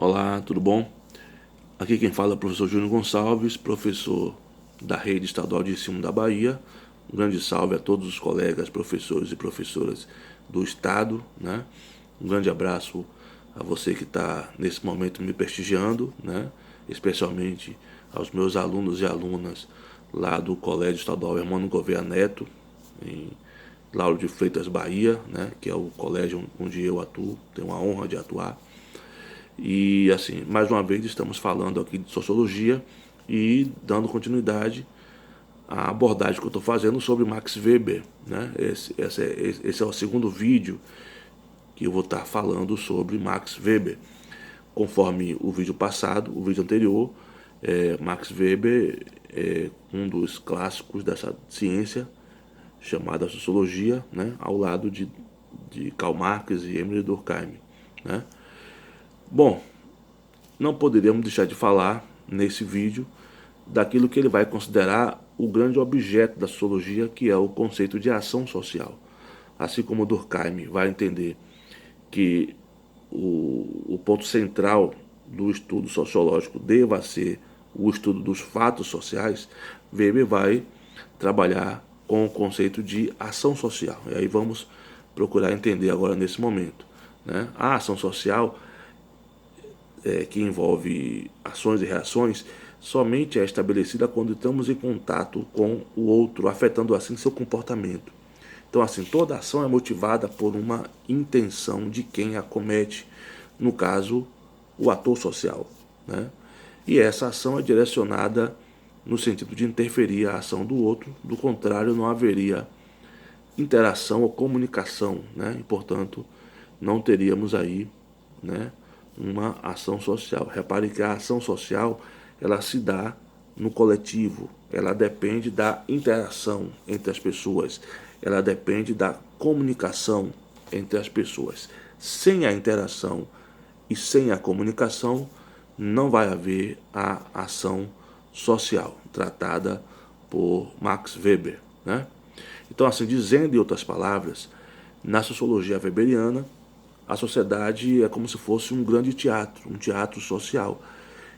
Olá, tudo bom? Aqui quem fala é o professor Júnior Gonçalves, professor da Rede Estadual de Ensino da Bahia. Um grande salve a todos os colegas, professores e professoras do Estado, né? Um grande abraço a você que está nesse momento me prestigiando, né? Especialmente aos meus alunos e alunas lá do Colégio Estadual Hermano Gouveia Neto, em Lauro de Freitas, Bahia, né? Que é o colégio onde eu atuo, tenho a honra de atuar. E assim, mais uma vez estamos falando aqui de sociologia e dando continuidade à abordagem que eu estou fazendo sobre Max Weber, né? Esse é o segundo vídeo que eu vou estar falando sobre Max Weber. Conforme o vídeo passado, o vídeo anterior, Max Weber é um dos clássicos dessa ciência chamada sociologia, né? Ao lado de Karl Marx e Emile Durkheim, né? Bom, não poderíamos deixar de falar nesse vídeo daquilo que ele vai considerar o grande objeto da sociologia, que é o conceito de ação social. Assim como Durkheim vai entender que o ponto central do estudo sociológico deva ser o estudo dos fatos sociais, Weber vai trabalhar com o conceito de ação social. E aí vamos procurar entender agora nesse momento, né? A ação social que envolve ações e reações, somente é estabelecida quando estamos em contato com o outro, afetando assim seu comportamento. Então, assim, toda ação é motivada por uma intenção de quem a comete, no caso, o ator social, né? E essa ação é direcionada no sentido de interferir a ação do outro, do contrário, não haveria interação ou comunicação, né? E, portanto, não teríamos aí, né, uma ação social. Repare que a ação social ela se dá no coletivo, ela depende da interação entre as pessoas, ela depende da comunicação entre as pessoas. Sem a interação e sem a comunicação, não vai haver a ação social tratada por Max Weber, né? Então, assim, dizendo em outras palavras, na sociologia weberiana, a sociedade é como se fosse um grande teatro, um teatro social.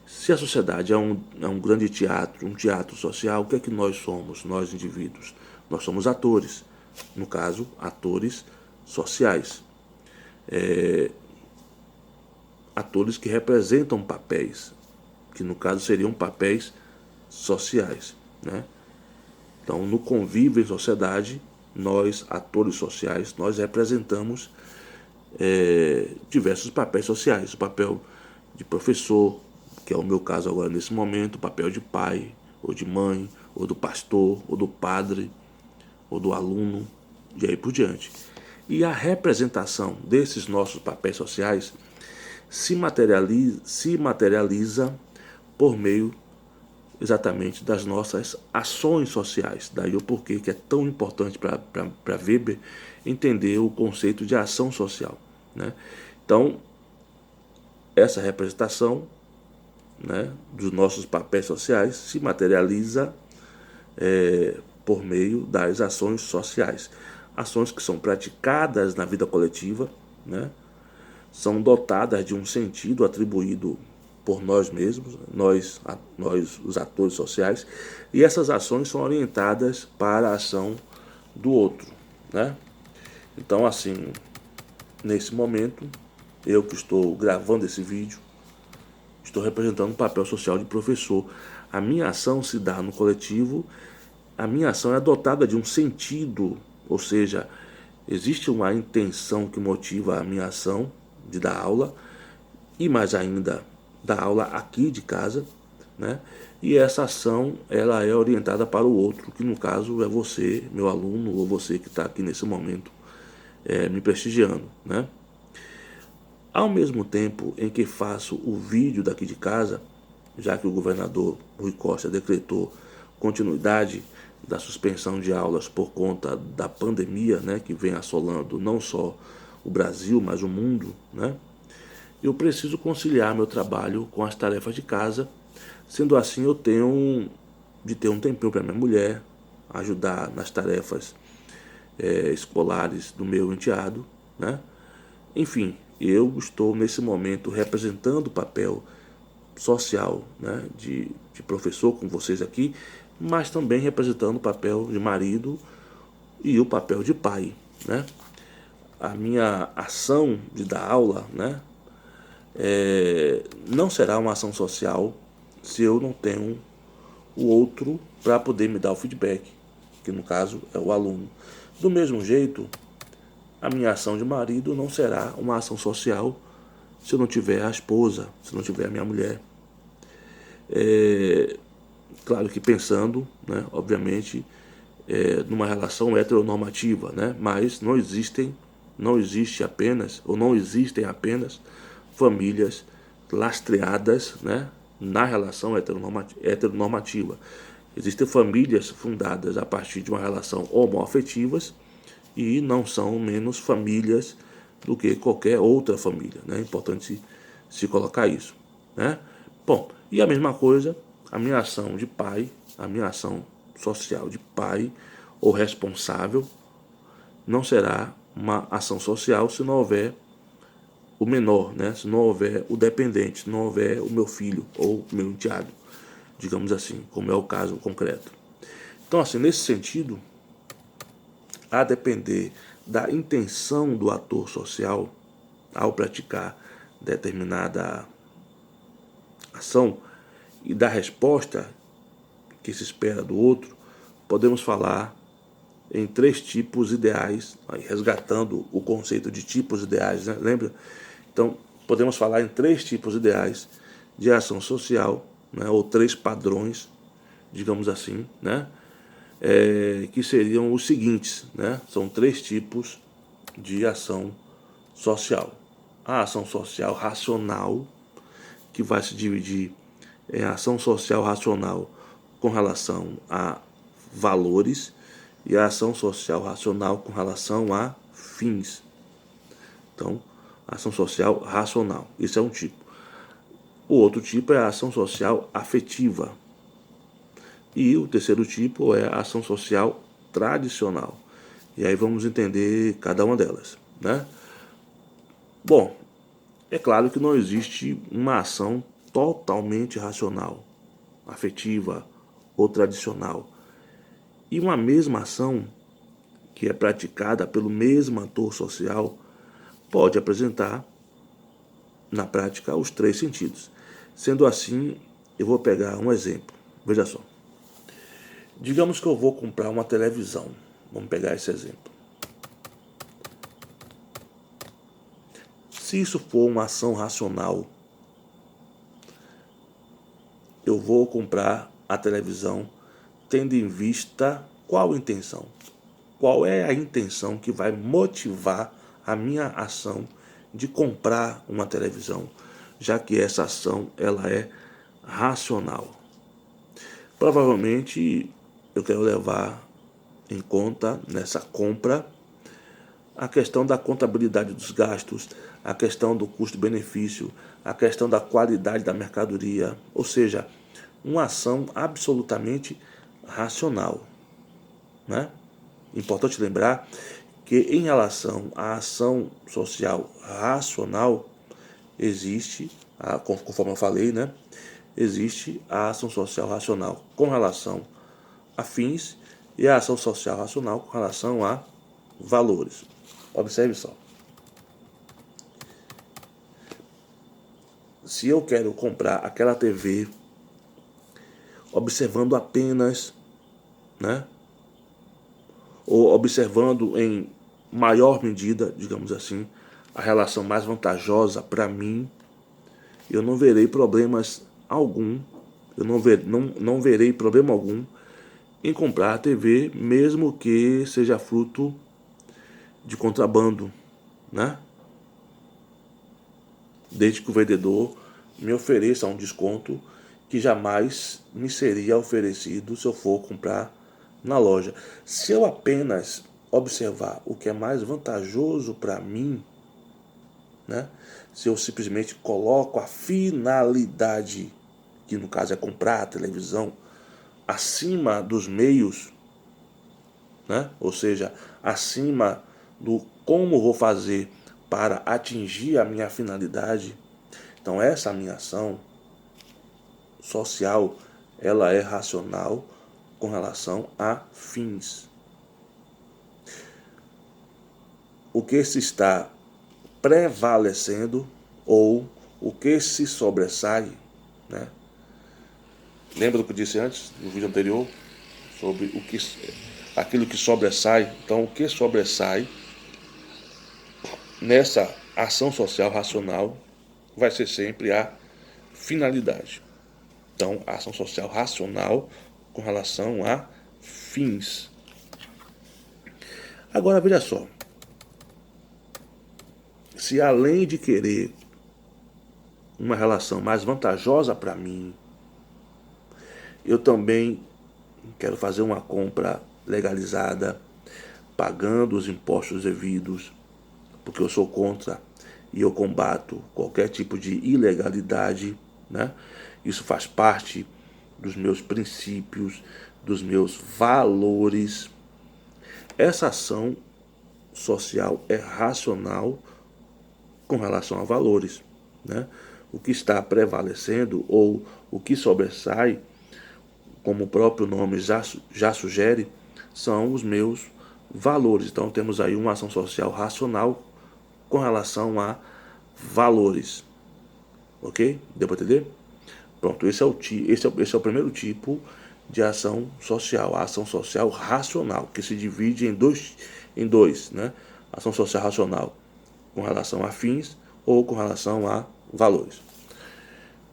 Se a sociedade é um grande teatro, um teatro social, o que é que nós somos, nós indivíduos? Nós somos atores, no caso, atores sociais. Atores que representam papéis, que no caso seriam papéis sociais, né? Então, no convívio em sociedade, nós, atores sociais, nós representamos diversos papéis sociais. O papel de professor, que é o meu caso agora nesse momento, o papel de pai, ou de mãe, ou do pastor, ou do padre, ou do aluno, e aí por diante. E a representação desses nossos papéis sociais se materializa por meio exatamente das nossas ações sociais. Daí o porquê que é tão importante para Weber entender o conceito de ação social, né? Então, essa representação, né, dos nossos papéis sociais se materializa por meio das ações sociais. Ações que são praticadas na vida coletiva, né, são dotadas de um sentido atribuído por nós mesmos, nós os atores sociais, e essas ações são orientadas para a ação do outro, né? Então, assim, nesse momento, eu que estou gravando esse vídeo, estou representando o papel social de professor. A minha ação se dá no coletivo, a minha ação é dotada de um sentido, ou seja, existe uma intenção que motiva a minha ação de dar aula, e mais ainda da aula aqui de casa, né? E essa ação ela é orientada para o outro, que no caso é você, meu aluno, ou você que está aqui nesse momento me prestigiando, né? Ao mesmo tempo em que faço o vídeo daqui de casa, já que o governador Rui Costa decretou continuidade da suspensão de aulas por conta da pandemia, né, que vem assolando não só o Brasil, mas o mundo, né? Eu preciso conciliar meu trabalho com as tarefas de casa. Sendo assim, eu tenho de ter um tempinho para minha mulher, ajudar nas tarefas escolares do meu enteado, né? Enfim, eu estou nesse momento representando o papel social, né, de professor com vocês aqui, mas também representando o papel de marido e o papel de pai, né? A minha ação de dar aula, né, não será uma ação social se eu não tenho o outro para poder me dar o feedback, que no caso é o aluno. Do mesmo jeito, a minha ação de marido não será uma ação social se eu não tiver a esposa, se não tiver a minha mulher. Claro que pensando, né, obviamente, numa relação heteronormativa, né, mas não existe apenas, ou não existem apenas famílias lastreadas, né, na relação heteronormativa. Existem famílias fundadas a partir de uma relação homoafetivas e não são menos famílias do que qualquer outra família, né? É importante se colocar isso, né? Bom, e a mesma coisa, a minha ação de pai, a minha ação social de pai ou responsável não será uma ação social se não houver o menor, né? Se não houver o dependente, se não houver o meu filho ou o meu enteado, digamos assim, como é o caso concreto. Então, assim, nesse sentido, a depender da intenção do ator social ao praticar determinada ação e da resposta que se espera do outro, podemos falar em 3 tipos ideais, aí resgatando o conceito de tipos ideais, né? Lembra? Então, podemos falar em 3 tipos ideais de ação social, né? Ou 3 padrões, digamos assim, né? Que seriam os seguintes, né? São 3 tipos de ação social. A ação social racional, que vai se dividir em ação social racional com relação a valores e a ação social racional com relação a fins. Então, ação social racional, esse é um tipo. O outro tipo é a ação social afetiva. E o terceiro tipo é a ação social tradicional. E aí vamos entender cada uma delas, né? Bom, é claro que não existe uma ação totalmente racional, afetiva ou tradicional. E uma mesma ação que é praticada pelo mesmo ator social pode apresentar, na prática, os 3 sentidos. Sendo assim, eu vou pegar um exemplo. Veja só. Digamos que eu vou comprar uma televisão. Vamos pegar esse exemplo. Se isso for uma ação racional, eu vou comprar a televisão tendo em vista qual intenção? Qual é a intenção que vai motivar a minha ação de comprar uma televisão, já que essa ação ela é racional? Provavelmente eu quero levar em conta nessa compra a questão da contabilidade dos gastos, a questão do custo-benefício, a questão da qualidade da mercadoria, ou seja, uma ação absolutamente racional, né? Importante lembrar que em relação à ação social racional existe, conforme eu falei, né? Existe a ação social racional com relação a fins e a ação social racional com relação a valores. Observe só. Se eu quero comprar aquela TV observando apenas, né, ou observando em maior medida, digamos assim, a relação mais vantajosa para mim, eu não verei problemas algum, eu não verei problema algum em comprar a TV, mesmo que seja fruto de contrabando, né? Desde que o vendedor me ofereça um desconto que jamais me seria oferecido se eu for comprar na loja. Se eu apenas observar o que é mais vantajoso para mim, né? Se eu simplesmente coloco a finalidade, que no caso é comprar a televisão, acima dos meios, né? Ou seja, acima do como vou fazer para atingir a minha finalidade, então essa minha ação social, ela é racional com relação a fins. O que se está prevalecendo ou o que se sobressai, né? Lembra do que eu disse antes, no vídeo anterior, sobre aquilo que sobressai? Então, o que sobressai nessa ação social racional vai ser sempre a finalidade. Então, a ação social racional com relação a fins. Agora, veja só. Se além de querer uma relação mais vantajosa para mim, eu também quero fazer uma compra legalizada, pagando os impostos devidos, porque eu sou contra e eu combato qualquer tipo de ilegalidade, né? Isso faz parte dos meus princípios, dos meus valores. Essa ação social é racional com relação a valores, né? O que está prevalecendo ou o que sobressai, como o próprio nome já sugere, são os meus valores. Então temos aí uma ação social racional com relação a valores. Ok? Deu para entender? Pronto, esse é o primeiro tipo de ação social, a ação social racional, que se divide em dois, né? Ação social racional com relação a fins ou com relação a valores.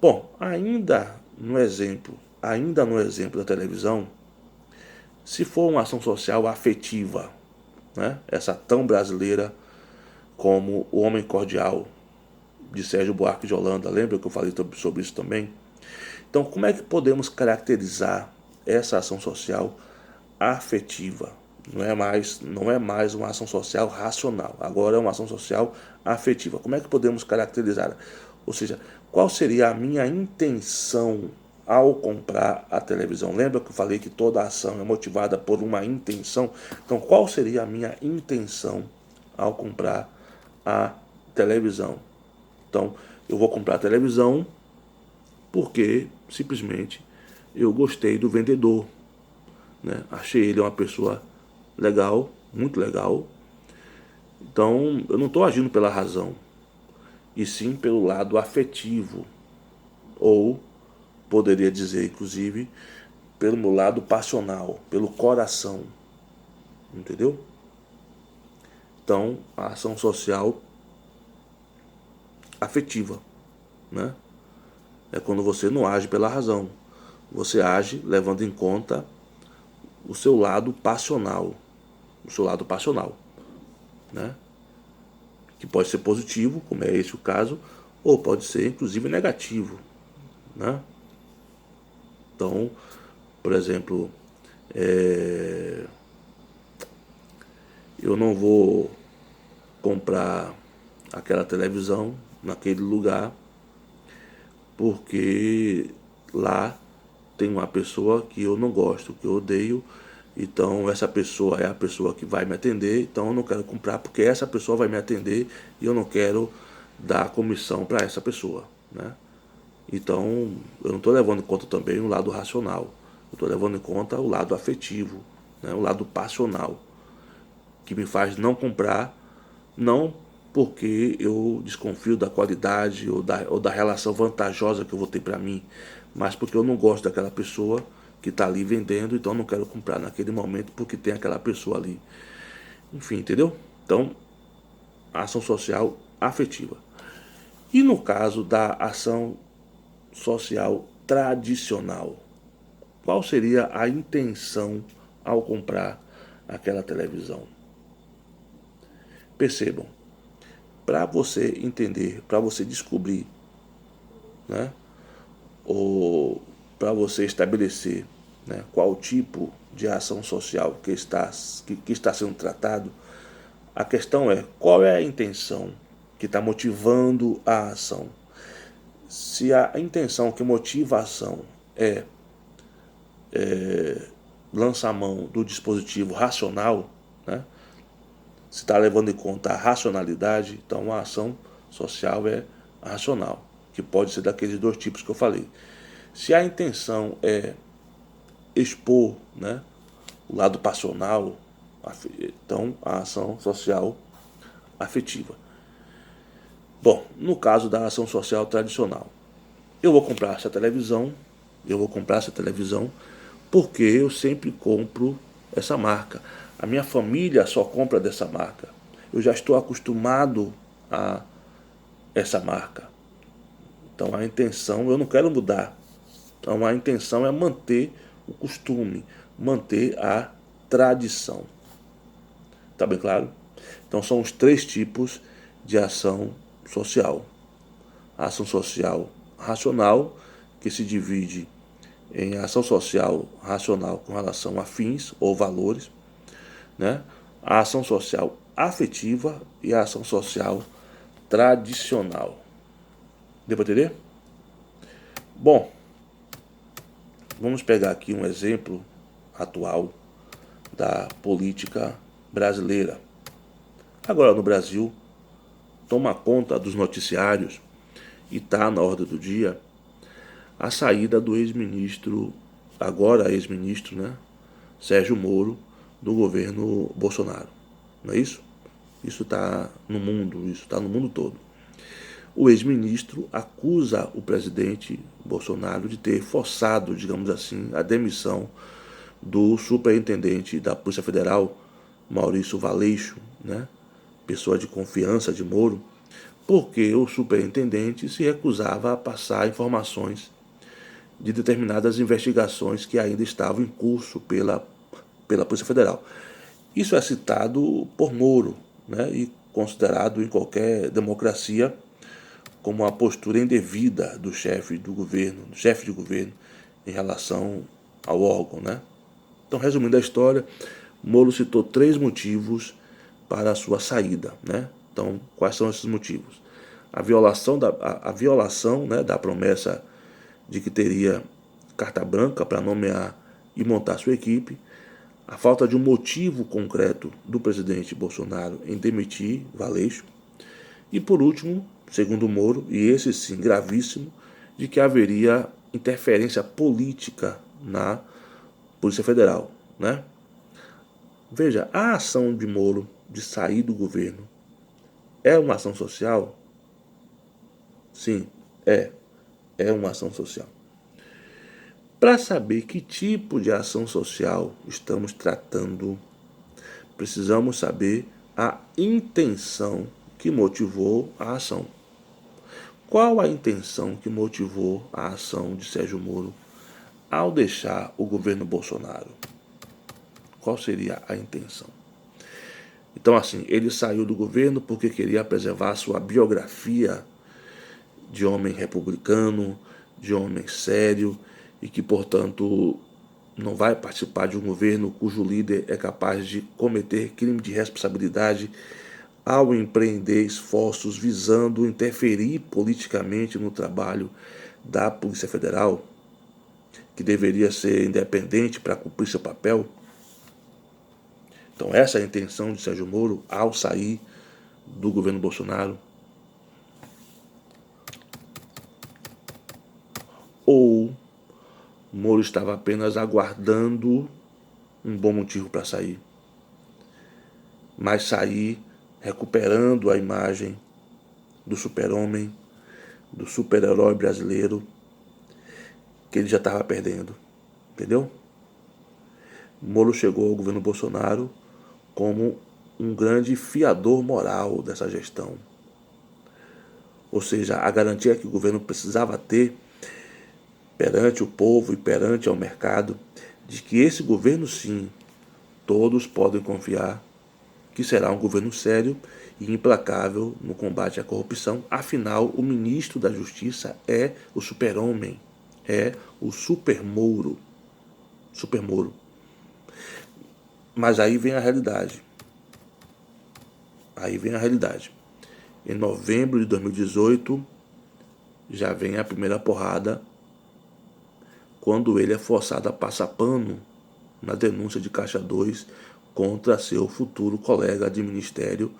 Bom, ainda no exemplo da televisão, se for uma ação social afetiva, né? Essa tão brasileira como O Homem Cordial, de Sérgio Buarque de Holanda, lembra que eu falei sobre isso também? Então, como é que podemos caracterizar essa ação social afetiva? Não é mais uma ação social racional, agora é uma ação social afetiva. Como é que podemos caracterizar? Ou seja, qual seria a minha intenção ao comprar a televisão? Lembra que eu falei que toda ação é motivada por uma intenção? Então, qual seria a minha intenção ao comprar a televisão? Então, eu vou comprar a televisão porque simplesmente eu gostei do vendedor, né? Achei ele uma pessoa legal, muito legal. Então eu não estou agindo pela razão, e sim pelo lado afetivo, ou poderia dizer inclusive pelo meu lado passional, pelo coração, entendeu? Então a ação social afetiva, né? É quando você não age pela razão, você age levando em conta o seu lado passional, né? Que pode ser positivo, como é esse o caso, ou pode ser inclusive negativo, né? Então, por exemplo, eu não vou comprar aquela televisão naquele lugar porque lá tem uma pessoa que eu não gosto, que eu odeio. Então essa pessoa é a pessoa que vai me atender, então eu não quero comprar porque essa pessoa vai me atender e eu não quero dar comissão para essa pessoa, né? Então eu não estou levando em conta também o lado racional, eu estou levando em conta o lado afetivo, né? O lado passional, que me faz não comprar, não porque eu desconfio da qualidade ou da relação vantajosa que eu vou ter para mim, mas porque eu não gosto daquela pessoa que está ali vendendo, então eu não quero comprar naquele momento porque tem aquela pessoa ali. Enfim, entendeu? Então, ação social afetiva. E no caso da ação social tradicional, qual seria a intenção ao comprar aquela televisão? Percebam, para você entender, para você descobrir, né, ou para você estabelecer, né, qual tipo de ação social que está sendo tratado, a questão é qual é a intenção que está motivando a ação. Se a intenção que motiva a ação é lançar mão do dispositivo racional, né, se está levando em conta a racionalidade, então a ação social é racional, que pode ser daqueles dois tipos que eu falei. Se a intenção é expor, né, o lado passional, então a ação social afetiva. Bom, no caso da ação social tradicional, eu vou comprar essa televisão, porque eu sempre compro essa marca. A minha família só compra dessa marca. Eu já estou acostumado a essa marca. Então a intenção, eu não quero mudar. Então a intenção é manter o costume, manter a tradição. Tá bem claro? Então são os três tipos de ação social. A ação social racional, que se divide em ação social racional com relação a fins ou valores, né? A ação social afetiva e a ação social tradicional. Deu para entender? Bom, vamos pegar aqui um exemplo atual da política brasileira. Agora no Brasil, toma conta dos noticiários e está na ordem do dia a saída do ex-ministro, agora ex-ministro, né, Sérgio Moro, do governo Bolsonaro. Não é isso? Isso está no mundo todo. O ex-ministro acusa o presidente Bolsonaro de ter forçado, digamos assim, a demissão do superintendente da Polícia Federal, Maurício Valeixo, né, pessoa de confiança de Moro, porque o superintendente se recusava a passar informações de determinadas investigações que ainda estavam em curso pela Polícia Federal. Isso é citado por Moro, né, e considerado em qualquer democracia como uma postura indevida do chefe de governo em relação ao órgão, né? Então, resumindo a história, Moro citou 3 motivos para a sua saída, né? Então, quais são esses motivos? A violação, né, da promessa de que teria carta branca para nomear e montar sua equipe, a falta de um motivo concreto do presidente Bolsonaro em demitir Valeixo, e por último, segundo Moro, e esse sim gravíssimo, de que haveria interferência política na Polícia Federal, né? Veja, a ação de Moro de sair do governo é uma ação social? Sim, é uma ação social. Para saber que tipo de ação social estamos tratando, precisamos saber a intenção que motivou a ação. Qual a intenção que motivou a ação de Sérgio Moro ao deixar o governo Bolsonaro? Qual seria a intenção? Então, assim, ele saiu do governo porque queria preservar sua biografia de homem republicano, de homem sério, e que, portanto, não vai participar de um governo cujo líder é capaz de cometer crime de responsabilidade ao empreender esforços visando interferir politicamente no trabalho da Polícia Federal, que deveria ser independente para cumprir seu papel. Então essa é a intenção de Sérgio Moro ao sair do governo Bolsonaro. Ou Moro estava apenas aguardando um bom motivo para sair, mas sair recuperando a imagem do super-homem, do super-herói brasileiro, que ele já estava perdendo, entendeu? Moro chegou ao governo Bolsonaro como um grande fiador moral dessa gestão. Ou seja, a garantia que o governo precisava ter perante o povo e perante ao mercado, de que esse governo sim, todos podem confiar que será um governo sério e implacável no combate à corrupção. Afinal, o ministro da Justiça é o super-homem, é o super-Moro. Super-Moro. Mas aí vem a realidade. Em novembro de 2018, já vem a primeira porrada, quando ele é forçado a passar pano na denúncia de Caixa 2 contra seu futuro colega de ministério,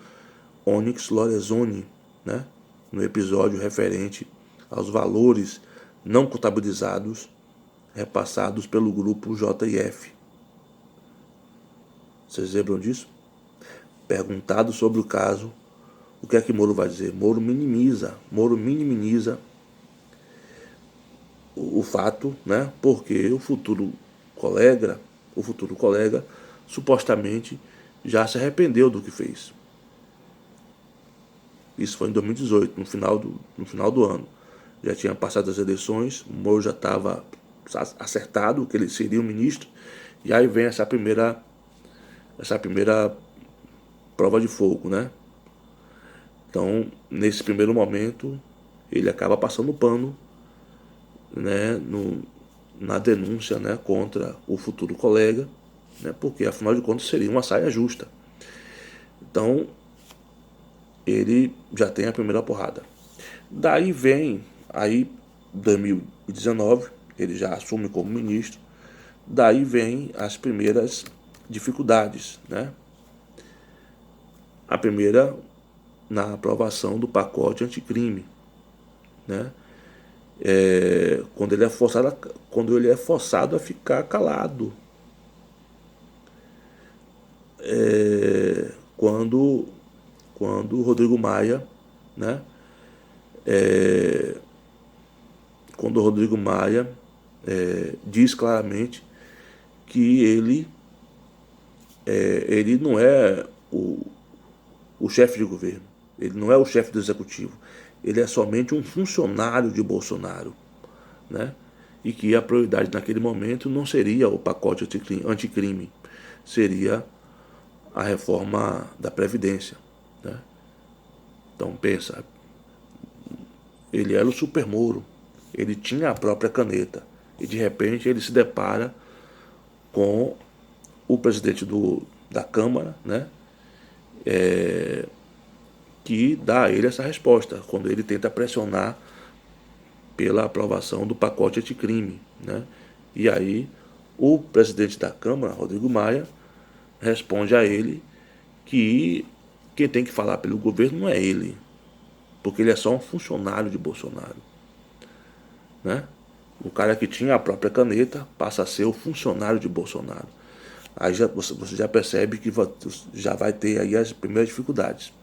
Onyx Lorenzoni, né? No episódio referente aos valores não contabilizados repassados pelo grupo JF. Vocês lembram disso? Perguntado sobre o caso, o que é que Moro vai dizer? Moro minimiza o fato, né? Porque o futuro colega supostamente já se arrependeu do que fez. Isso foi em 2018, no final do ano. Já tinha passado as eleições, o Moro já estava acertado que ele seria o ministro, e aí vem essa primeira prova de fogo, né? Então, nesse primeiro momento, ele acaba passando pano, né, na denúncia, né, contra o futuro colega, né, porque afinal de contas seria uma saia justa. Então, ele já tem a primeira porrada. Daí vem, aí 2019, ele já assume como ministro, daí vem as primeiras dificuldades, né? A primeira, na aprovação do pacote anticrime, né? Quando ele é forçado a ficar calado, quando o Rodrigo Maia, né? Quando o Rodrigo Maia diz claramente que ele não é o chefe de governo, ele não é o chefe do executivo, ele é somente um funcionário de Bolsonaro, né? E que a prioridade naquele momento não seria o pacote anticrime, seria a reforma da Previdência, né? Então pensa, ele era o super Moro, ele tinha a própria caneta, e de repente ele se depara com o presidente da Câmara, né? Que dá a ele essa resposta, quando ele tenta pressionar pela aprovação do pacote anticrime, né? E aí o presidente da Câmara, Rodrigo Maia, responde a ele que quem tem que falar pelo governo não é ele, porque ele é só um funcionário de Bolsonaro, né? O cara que tinha a própria caneta passa a ser o funcionário de Bolsonaro. Aí você já percebe que já vai ter aí as primeiras dificuldades.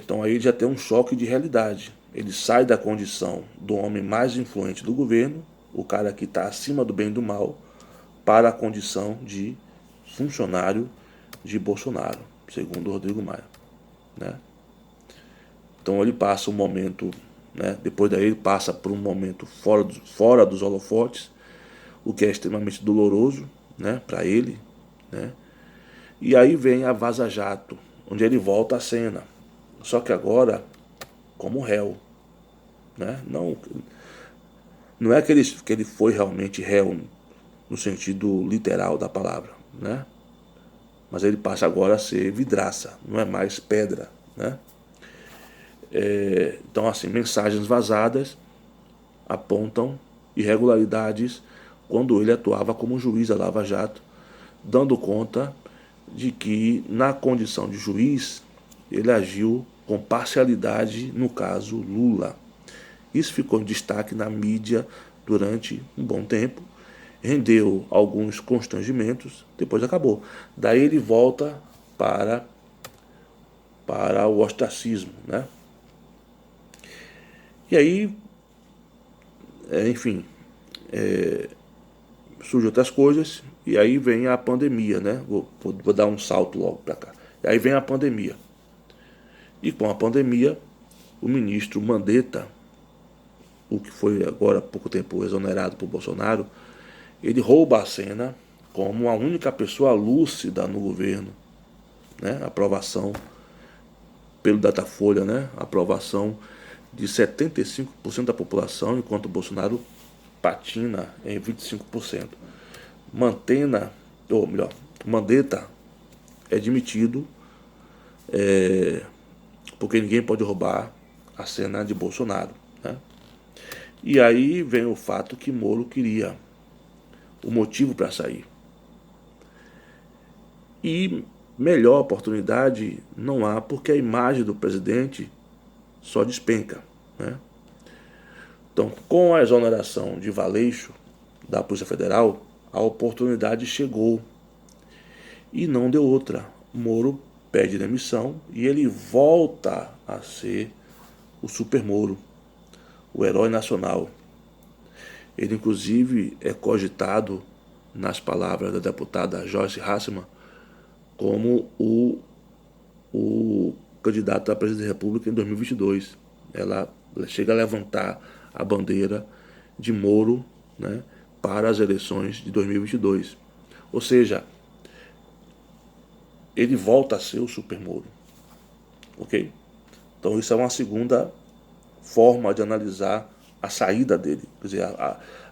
Então aí já tem um choque de realidade. Ele sai da condição do homem mais influente do governo, o cara que está acima do bem e do mal, para a condição de funcionário de Bolsonaro, segundo Rodrigo Maia, né? Então ele passa um momento, né? Depois daí ele passa por um momento fora dos holofotes, o que é extremamente doloroso, né, para ele, né? E aí vem a Vaza Jato, onde ele volta à cena, só que agora como réu, né? Não é que ele foi realmente réu no sentido literal da palavra, né? Mas ele passa agora a ser vidraça, não é mais pedra, né? Então, assim, mensagens vazadas apontam irregularidades quando ele atuava como juiz da Lava Jato, dando conta de que, na condição de juiz, ele agiu com parcialidade no caso Lula. Isso ficou em destaque na mídia durante um bom tempo, rendeu alguns constrangimentos, depois acabou. Daí ele volta para o ostracismo, né? E aí, enfim, surgem outras coisas, e aí vem a pandemia, né? Vou dar um salto logo para cá. E aí vem a pandemia. E com a pandemia, o ministro Mandetta, o que foi agora há pouco tempo exonerado por Bolsonaro, ele rouba a cena como a única pessoa lúcida no governo, né? Aprovação pelo Datafolha, né? Aprovação de 75% da população, enquanto o Bolsonaro patina em 25%. Mandetta é demitido porque ninguém pode roubar a cena de Bolsonaro, né? E aí vem o fato que Moro queria, o motivo para sair. E melhor oportunidade não há, porque a imagem do presidente só despenca, né? Então, com a exoneração de Valeixo da Polícia Federal, a oportunidade chegou e não deu outra. Moro pede demissão e ele volta a ser o Super Moro, o herói nacional. Ele, inclusive, é cogitado, nas palavras da deputada Joyce Hasselmann, como o candidato à presidência da República em 2022. Ela chega a levantar a bandeira de Moro, né, para as eleições de 2022. Ou seja, ele volta a ser o Super Moro. Ok? Então isso é uma segunda forma de analisar a saída dele. Quer dizer,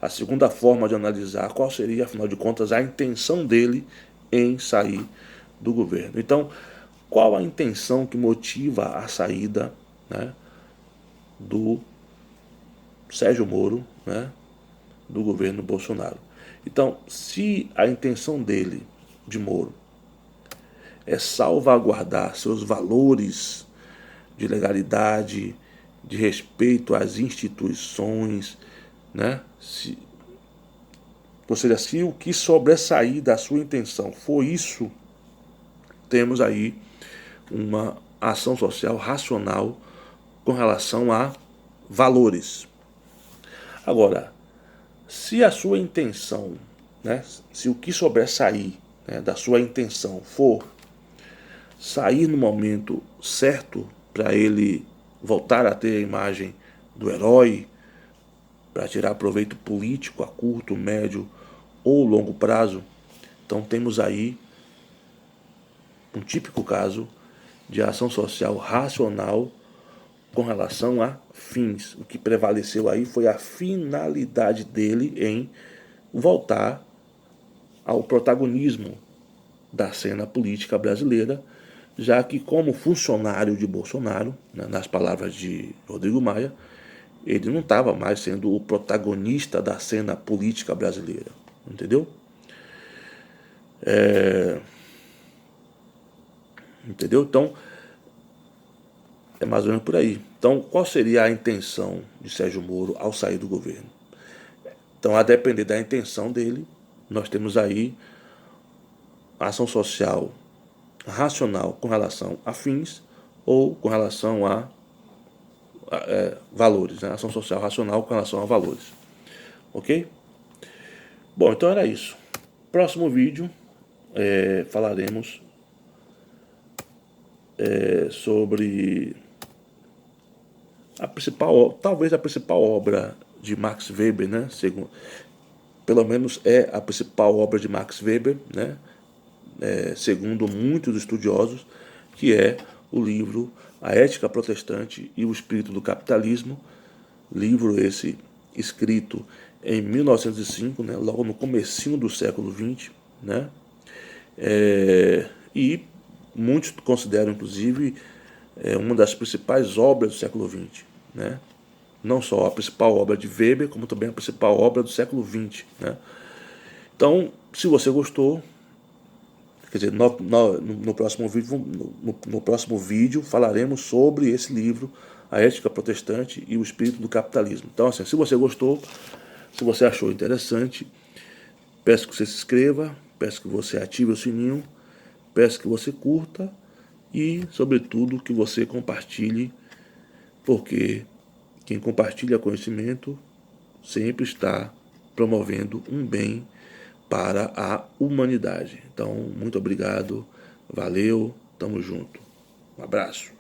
a segunda forma de analisar qual seria, afinal de contas, a intenção dele em sair do governo. Então, qual a intenção que motiva a saída, né, do Sérgio Moro, né, do governo Bolsonaro? Então, se a intenção dele, de Moro, é salvaguardar seus valores de legalidade, de respeito às instituições, né? Ou seja, se o que sobressair da sua intenção for isso, temos aí uma ação social racional com relação a valores. Agora, se a sua intenção, né, se o que sobressair, né, da sua intenção for sair no momento certo para ele voltar a ter a imagem do herói, para tirar proveito político a curto, médio ou longo prazo, então temos aí um típico caso de ação social racional com relação a fins. O que prevaleceu aí foi a finalidade dele em voltar ao protagonismo da cena política brasileira, já que, como funcionário de Bolsonaro, né, nas palavras de Rodrigo Maia, ele não estava mais sendo o protagonista da cena política brasileira, entendeu? Entendeu? Então, é mais ou menos por aí. Então, qual seria a intenção de Sérgio Moro ao sair do governo? Então, a depender da intenção dele, nós temos aí a ação social racional com relação a fins ou com relação a valores, né? Ação social racional com relação a valores. Ok? Bom, então era isso. Próximo vídeo falaremos sobre a principal, talvez a principal obra de Max Weber, né? Pelo menos é a principal obra de Max Weber, né? Segundo muitos estudiosos, que é o livro A Ética Protestante e o Espírito do Capitalismo, livro esse escrito em 1905, né, logo no comecinho do século XX, né, e muitos consideram, inclusive, uma das principais obras do século XX, né, não só a principal obra de Weber, como também a principal obra do século XX, né. Então, se você gostou, quer dizer, no próximo vídeo, no próximo vídeo falaremos sobre esse livro, A Ética Protestante e o Espírito do Capitalismo. Então, assim, se você gostou, se você achou interessante, peço que você se inscreva, peço que você ative o sininho, peço que você curta e, sobretudo, que você compartilhe, porque quem compartilha conhecimento sempre está promovendo um bem para a humanidade. Então, muito obrigado, valeu, tamo junto. Um abraço.